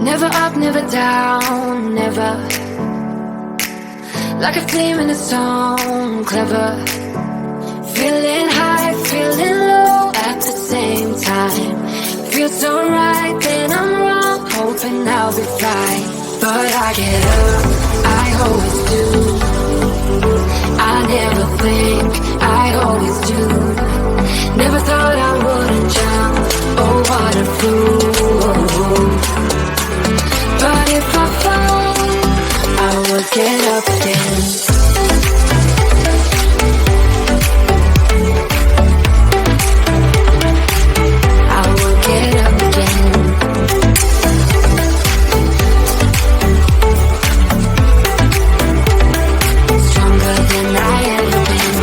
Never up, never down, never. Like a theme in a song, clever. Feeling high, feeling low at the same time. Feels so right, then I'm wrong, hoping I'll be fine. But I get up, I always do. I never think, I always do. Never thought I wouldn't jump, oh what a fool. But if I fall, I will get up again. I will get up again. Stronger than I ever been.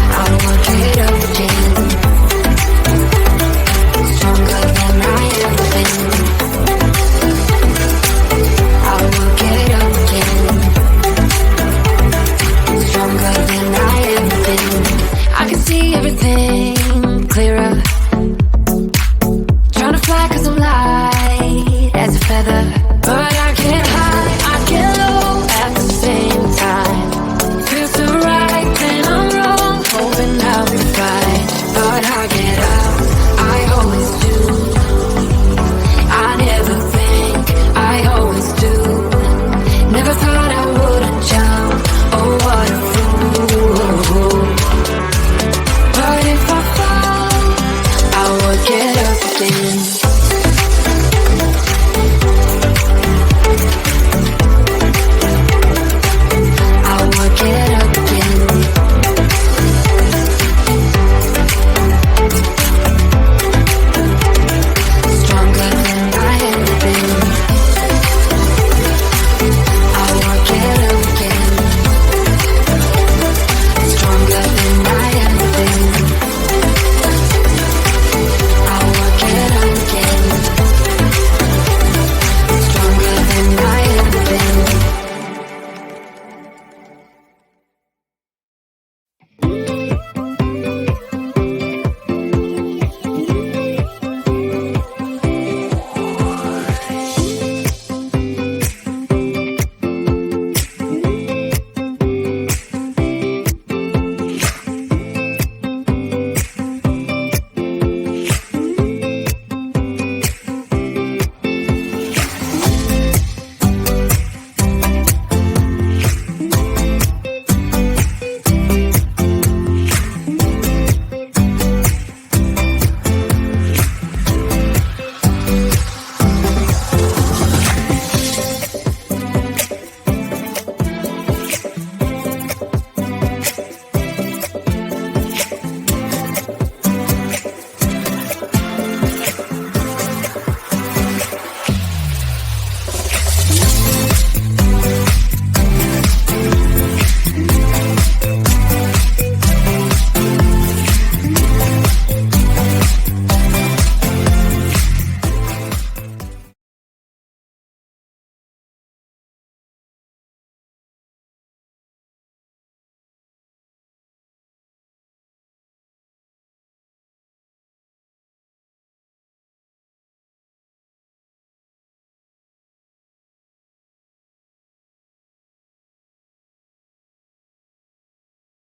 I will get up again. Stronger than I ever been. I will get up again. Stronger than I ever been. I can see everything